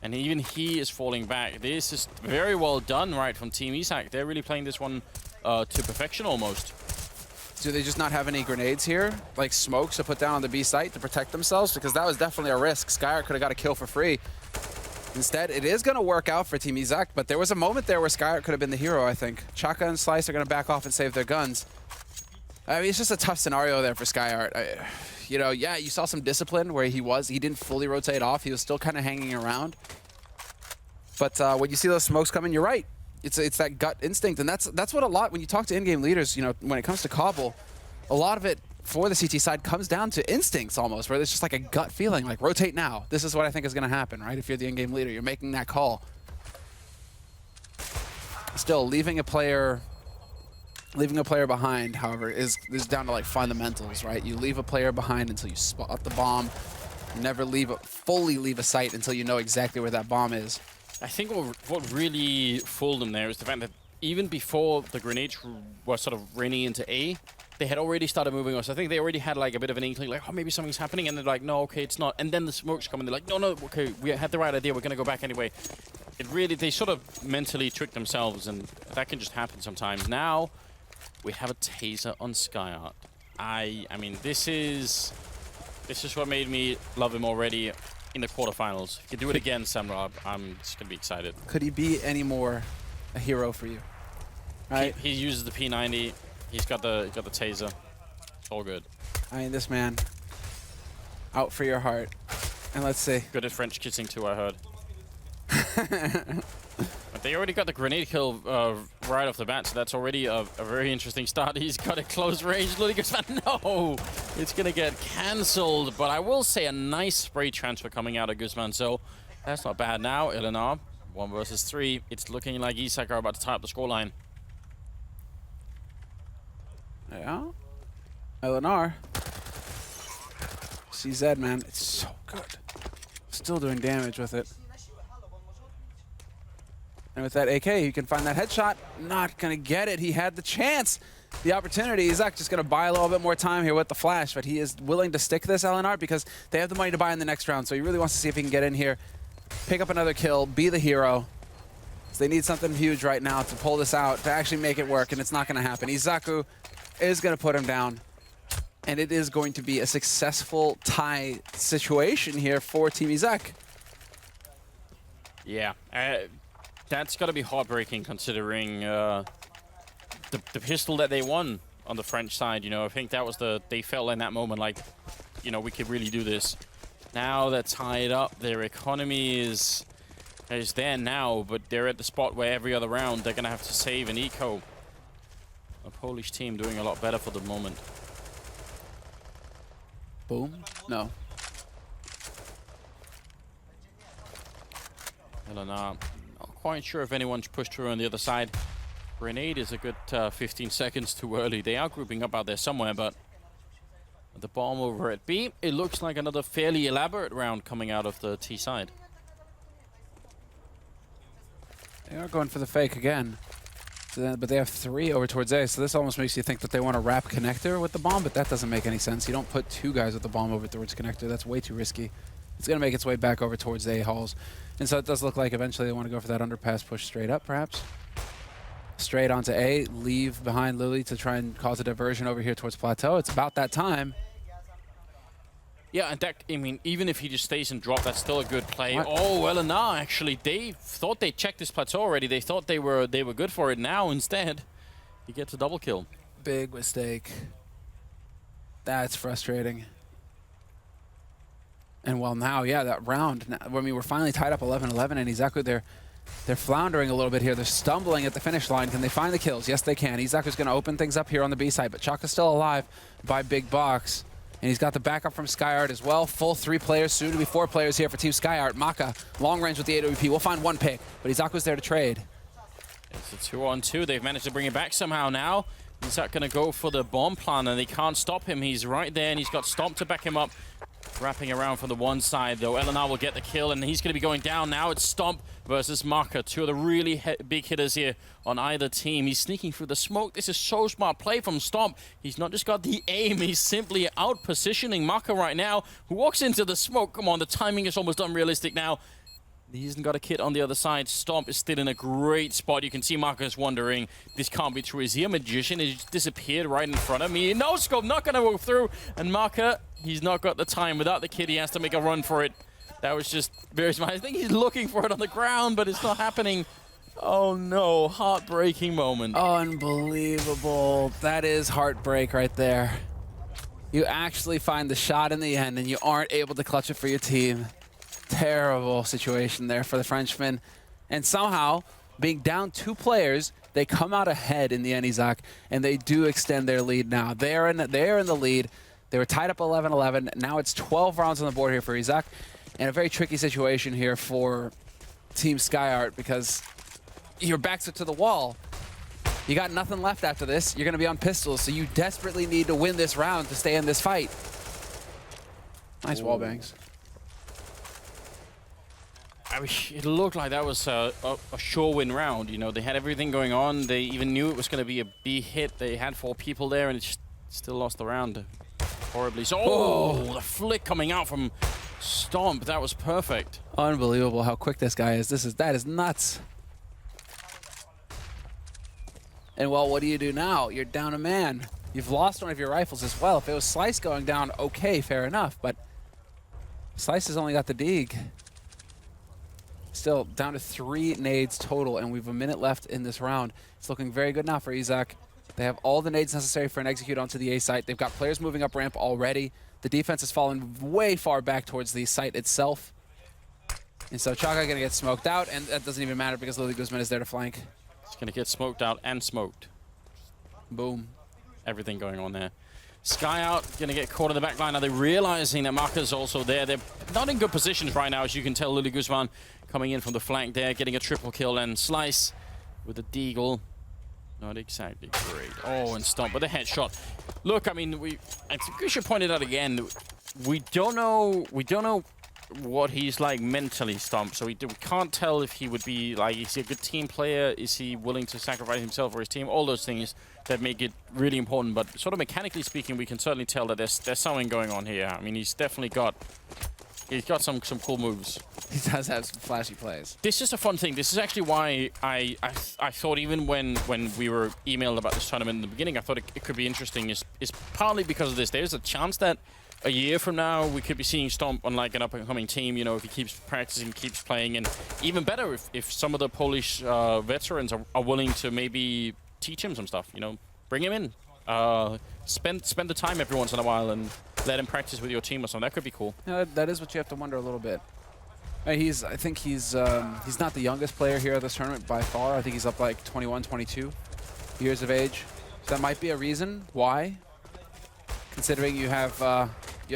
And even he is falling back. This is very well done, right, from Team Izakoo. They're really playing this one to perfection almost. Do they just not have any grenades here, like smokes to put down on the B site to protect themselves? Because that was definitely a risk. Skyyart could have got a kill for free. Instead, it is going to work out for Team Izakoo, but there was a moment there where Skyyart could have been the hero, I think. Chaka and Slice are going to back off and save their guns. I mean, it's just a tough scenario there for Skyyart. You know, yeah, you saw some discipline where he didn't fully rotate off. He was still kind of hanging around. But when you see those smokes coming, you're right. It's that gut instinct, and that's what a lot, when you talk to in-game leaders, you know, when it comes to Kabul, a lot of it for the CT side comes down to instincts almost, where it's just like a gut feeling, like rotate now. This is what I think is going to happen, right? If you're the in-game leader, you're making that call. Still, leaving a player behind, however, is down to like fundamentals, right? You leave a player behind until you spot the bomb. You never fully leave a site until you know exactly where that bomb is. I think what really fooled them there is the fact that even before the grenades were sort of raining into A, they had already started moving us. I think they already had like a bit of an inkling, like, oh, maybe something's happening, and they're like, no, okay, it's not. And then the smoke's coming, they're like, no, okay, we had the right idea, we're gonna go back anyway. They sort of mentally tricked themselves, and that can just happen sometimes. Now, we have a taser on Skyyart. I mean, this is what made me love him already in the quarterfinals. If you do it again, Samra, I'm just gonna be excited. Could he be any more a hero for you? Right? He uses the P90. He's got the taser. It's all good. I mean, this man, out for your heart. And let's see. Good at French kissing too, I heard. But they already got the grenade kill right off the bat, so that's already a very interesting start. He's got a close range. Ludicrous, no! It's going to get cancelled, but I will say a nice spray transfer coming out of Guzman, so that's not bad. Now, Eleanor, 1 versus 3. It's looking like Izakoo are about to tie up the scoreline. Yeah. Eleanor. CZ, man, it's so good. Still doing damage with it. And with that AK, you can find that headshot. Not going to get it. He had the chance, the opportunity. Izakoo just going to buy a little bit more time here with the flash, but he is willing to stick this LNR because they have the money to buy in the next round. So he really wants to see if he can get in here, pick up another kill, be the hero. So they need something huge right now to pull this out, to actually make it work, and it's not going to happen. Izakoo is going to put him down, and it is going to be a successful tie situation here for Team Izakoo. Yeah. That's got to be heartbreaking considering the pistol that they won on the French side. You know, I think that was they felt in that moment like, you know, we could really do this. Now they're tied up. Their economy is there now, but they're at the spot where every other round they're gonna have to save an eco. A Polish team doing a lot better for the moment. Boom. No. Elena, not quite sure if anyone's pushed through on the other side. Grenade is a good 15 seconds too early. They are grouping up out there somewhere, but the bomb over at B, it looks like another fairly elaborate round coming out of the T side. They are going for the fake again. But they have 3 over towards A, so this almost makes you think that they want to wrap connector with the bomb, but that doesn't make any sense. You don't put 2 guys with the bomb over towards connector. That's way too risky. It's going to make its way back over towards the A halls. And so it does look like eventually they want to go for that underpass push straight up, perhaps. Straight onto A, leave behind Lily to try and cause a diversion over here towards Plateau. It's about that time. Yeah, and that, I mean, even if he just stays and drop, that's still a good play. What? Oh, well, now actually, they thought they checked this plateau already. They thought they were good for it. Now, instead, he gets a double kill. Big mistake. That's frustrating. And well, now, yeah, that round. Now, I mean, we're finally tied up 11-11, and Izakoo, they're floundering a little bit here. They're stumbling at the finish line. Can they find the kills? Yes, they can. Izakoo's going to open things up here on the B side, but Chaka's still alive by Big Box. And he's got the backup from Skyyart as well. Full 3 players, soon to be 4 players here for Team Skyyart. Maka, long range with the AWP. We'll find 1 pick, but Izakoo's there to trade. It's a 2-on-2. They've managed to bring it back somehow now. Izak going to go for the bomb plan, and they can't stop him. He's right there, and he's got Stomp to back him up. Wrapping around from the one side, though. Eleanor will get the kill, and he's going to be going down. Now it's Stomp versus Maka. 2 of the really big hitters here on either team. He's sneaking through the smoke. This is so smart play from Stomp. He's not just got the aim, he's simply out-positioning Maka right now, who walks into the smoke. Come on, the timing is almost unrealistic now. He hasn't got a kit on the other side. Stomp is still in a great spot. You can see Marcus wondering, this can't be true. Is he a magician? He just disappeared right in front of me. No scope, not going to go through. And Marca, he's not got the time. Without the kit, he has to make a run for it. That was just very smart. I think he's looking for it on the ground, but it's not happening. Oh no, heartbreaking moment. Unbelievable. That is heartbreak right there. You actually find the shot in the end, and you aren't able to clutch it for your team. Terrible situation there for the Frenchman. And somehow, being down 2 players, they come out ahead in the end, Izak, and they do extend their lead now. They're in the lead. They were tied up 11-11. Now it's 12 rounds on the board here for Izak. And a very tricky situation here for Team Skyyart because your backs are to the wall. You got nothing left after this. You're going to be on pistols, so you desperately need to win this round to stay in this fight. Nice wall bangs. I mean, it looked like that was a sure win round. You know, they had everything going on. They even knew it was going to be a B hit. They had 4 people there, and it just still lost the round horribly. So, oh, the flick coming out from Stomp. That was perfect. Unbelievable how quick this guy is. That is nuts. And well, what do you do now? You're down a man. You've lost one of your rifles as well. If it was Slice going down, okay, fair enough. But Slice has only got the Deeg. Still down to 3 nades total, and we've a minute left in this round. It's looking very good now for Izak. They have all the nades necessary for an execute onto the A site. They've got players moving up ramp already. The defense has fallen way far back towards the site itself. And so Chaka going to get smoked out, and that doesn't even matter because Lily Guzman is there to flank. He's going to get smoked out and smoked. Boom. Everything going on there. Skyyart going to get caught in the back line. Are they realizing that Marca's also there? They're not in good positions right now, as you can tell. Lily Guzman coming in from the flank there, getting a triple kill, and Slice with a deagle. Not exactly great. Oh, and Stomp with a headshot. Look, I mean, I think we should point it out again. We don't know what he's like mentally, Stomp. So we can't tell if he would be like, is he a good team player? Is he willing to sacrifice himself for his team? All those things that make it really important. But sort of mechanically speaking, we can certainly tell that there's something going on here. I mean, he's definitely got some cool moves. He does have some flashy plays. This is a fun thing. This is actually why I thought even when we were emailed about this tournament in the beginning, I thought it could be interesting. Is partly because of this. There's a chance that a year from now we could be seeing Stomp on like an up-and-coming team. You know, if he keeps practicing, keeps playing, and even better if some of the Polish veterans are willing to maybe teach him some stuff. You know, bring him in. Spend the time every once in a while and let him practice with your team or something. That could be cool. Yeah, that is what you have to wonder a little bit. I think he's not the youngest player here at this tournament by far. I think he's up like 21, 22 years of age. So that might be a reason why, considering you have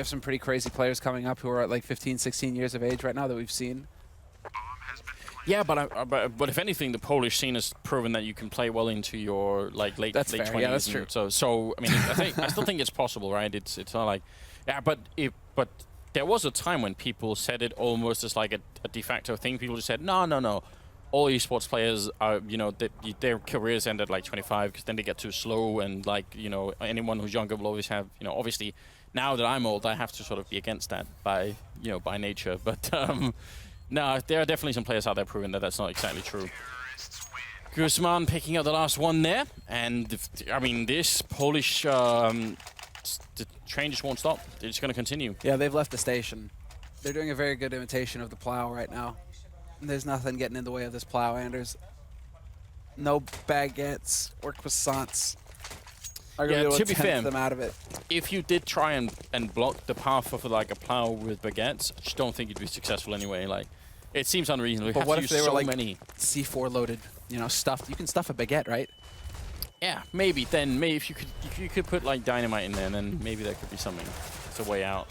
some pretty crazy players coming up who are at like 15, 16 years of age right now that we've seen. Yeah, but if anything, the Polish scene has proven that you can play well into your like late 20s. Yeah, that's true. So I mean, I still think it's possible, right? It's not like, yeah, but there was a time when people said it almost as like a de facto thing. People just said, no. All esports players are, their careers end at like 25 because then they get too slow, and like, anyone who's younger will always have, obviously now that I'm old, I have to sort of be against that by nature. But no, there are definitely some players out there proving that that's not exactly true. Guzman picking up the last one there, and I mean, this Polish the train just won't stop. They're just going to continue. Yeah, they've left the station. They're doing a very good imitation of the plow right now. There's nothing getting in the way of this plow, Anders. No baguettes or croissants are going to be fair, them out of it. If you did try and block the path of like a plow with baguettes, I just don't think you'd be successul anyway. Like, it seems unreasonable. But what if they were like many C4 loaded, stuffed? You can stuff a baguette, right? Yeah, maybe. Then maybe if you could put like dynamite in there, then maybe that could be something. It's a way out.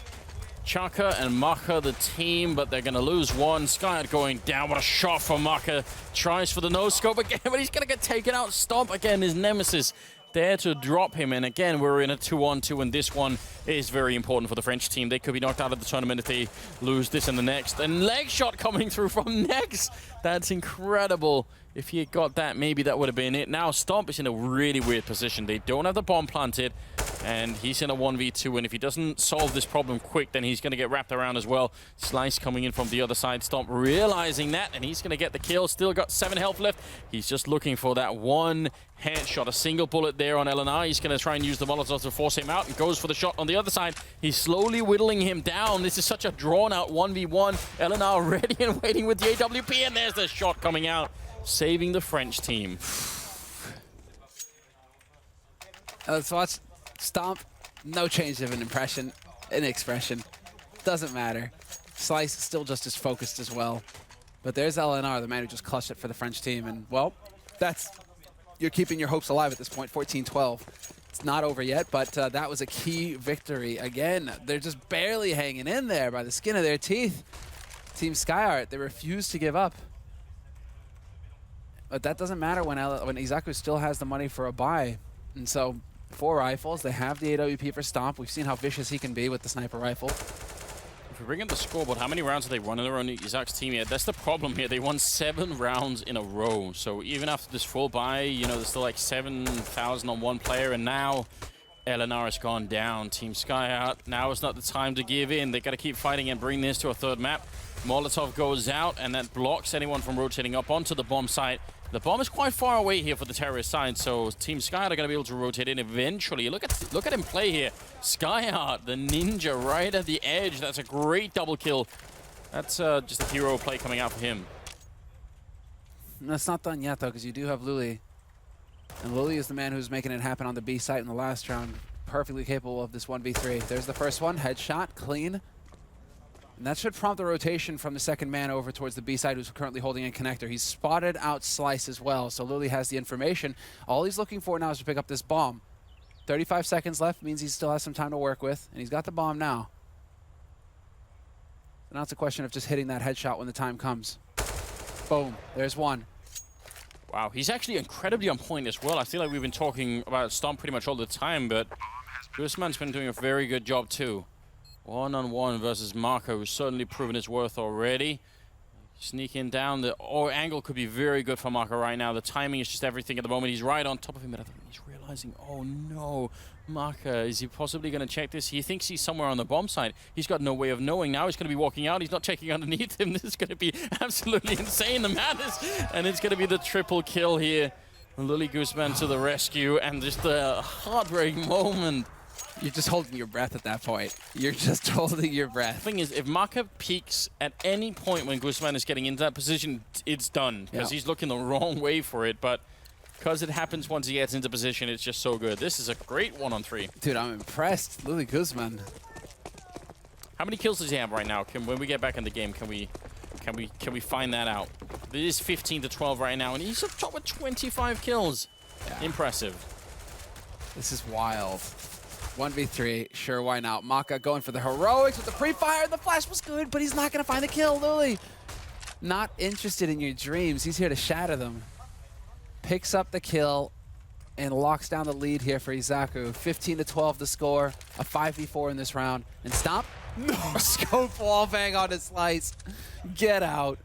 Chaka and Maka, the team, but they're going to lose one. Skyyart going down. What a shot from Maka. Tries for the no-scope again, but he's going to get taken out. Stomp again, his nemesis there to drop him. And again, we're in a 2-on-2, and this one is very important for the French team. They could be knocked out of the tournament if they lose this and the next. And leg shot coming through from Nex. That's incredible. If he had got that, maybe that would have been it. Now Stomp is in a really weird position. They don't have the bomb planted, and he's in a 1v2, and if he doesn't solve this problem quick, then he's going to get wrapped around as well. Slice coming in from the other side. Stomp realizing that, and he's going to get the kill. Still got 7 health left. He's just looking for that one headshot. A single bullet there on LNR. He's going to try and use the Molotov to force him out, and goes for the shot on the other side. He's slowly whittling him down. This is such a drawn-out 1v1. LNR ready and waiting with the AWP, and there's the shot coming out, saving the French team. Let's watch Stomp. No change of an expression. Doesn't matter. Slice is still just as focused as well. But there's LNR, the man who just clutched it for the French team. And, well, you're keeping your hopes alive at this point, 14-12. It's not over yet, but that was a key victory. Again, they're just barely hanging in there by the skin of their teeth. Team Skyyart, they refuse to give up. But that doesn't matter when Izakoo still has the money for a buy. And so, 4 rifles, they have the AWP for Stomp. We've seen how vicious he can be with the sniper rifle. If we bring in the scoreboard, how many rounds have they won in a row on Izak's team yet? That's the problem here. They won 7 rounds in a row. So even after this full buy, there's still like 7,000 on one player. And now LNR has gone down. Team Skyyart, now is not the time to give in. They got to keep fighting and bring this to a 3rd map. Molotov goes out, and that blocks anyone from rotating up onto the bomb site. The bomb is quite far away here for the terrorist side, so Team Skyyart are going to be able to rotate in eventually. Look at him play here. Skyyart, the ninja, right at the edge. That's a great double kill. That's just a hero play coming out for him. That's not done yet, though, because you do have Luli. And Luli is the man who's making it happen on the B site in the last round. Perfectly capable of this 1v3. There's the first one. Headshot, clean. And that should prompt the rotation from the second man over towards the B side, who's currently holding in connector. He's spotted out Slice as well, so Luli has the information. All he's looking for now is to pick up this bomb. 35 seconds left means he still has some time to work with, and he's got the bomb now. So now it's a question of just hitting that headshot when the time comes. Boom, there's one. Wow, he's actually incredibly on point as well. I feel like we've been talking about Stomp pretty much all the time, but Guzman's been doing a very good job too. 1-on-1 versus Marco, who's certainly proven his worth already. Sneaking down, the angle could be very good for Marco right now. The timing is just everything at the moment. He's right on top of him, but I think he's realizing, oh no, Marco, is he possibly going to check this? He thinks he's somewhere on the bomb site. He's got no way of knowing. Now he's going to be walking out. He's not checking underneath him. This is going to be absolutely insane, the madness. And it's going to be the triple kill here. Lily Guzman to the rescue, and just a heartbreaking moment. You're just holding your breath at that point. You're just holding your breath. The thing is, if Maka peeks at any point when Guzman is getting into that position, it's done. Because he's looking the wrong way for it. But Because it happens once he gets into position, it's just so good. This is a great 1-on-3. Dude, I'm impressed. Lily Guzman. How many kills does he have right now? When we get back in the game, can we find that out? It is 15 to 12 right now, and he's up top with 25 kills. Yeah. Impressive. This is wild. 1v3, sure, why not? Maka going for the heroics with the pre-fire. The flash was good, but he's not going to find the kill, Lily. Not interested in your dreams. He's here to shatter them. Picks up the kill and locks down the lead here for Izakoo. 15 to 12 to score. A 5v4 in this round. And stop. No, scope wall bang on his slice. Get out.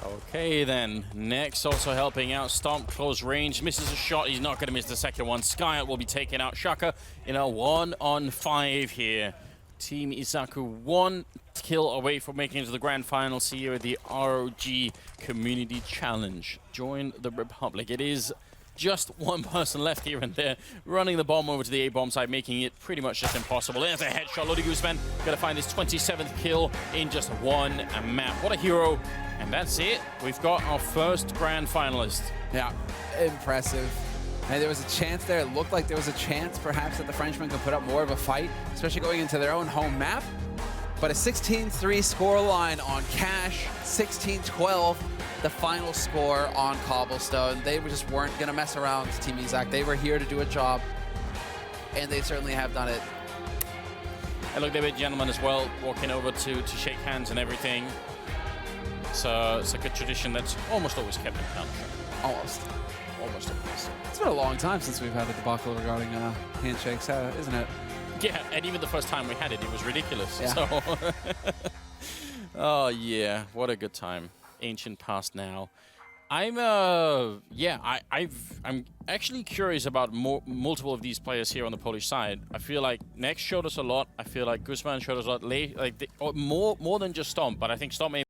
Okay, then. Next, also helping out. Stomp, close range. Misses a shot. He's not going to miss the second one. Skyyart will be taking out Shaka in a 1-on-5 here. Team Izakoo 1 kill away from making it to the grand finals here at the ROG Community Challenge. Join the Republic. It is just one person left here and there, running the bomb over to the A-bomb side, making it pretty much just impossible. There's a headshot. Lodi Guzman gonna find his 27th kill in just one map. What a hero. And that's it. We've got our first grand finalist. Yeah, impressive. And there was a chance there. It looked like there was a chance, perhaps, that the Frenchmen could put up more of a fight, especially going into their own home map. But a 16-3 scoreline on Cash, 16-12, the final score on Cobblestone. They just weren't going to mess around, Team Izak. They were here to do a job, and they certainly have done it. And look, they were gentlemen as well, walking over to shake hands and everything. So it's a good tradition that's almost always kept in town. Almost. Almost always. It's been a long time since we've had a debacle regarding handshakes, isn't it? Yeah, and even the first time we had it, it was ridiculous. Yeah. So oh yeah, what a good time. Ancient past now. I'm actually curious about multiple of these players here on the Polish side. I feel like Next showed us a lot. I feel like Guzman showed us a lot. More than just Stomp, but I think Stomp may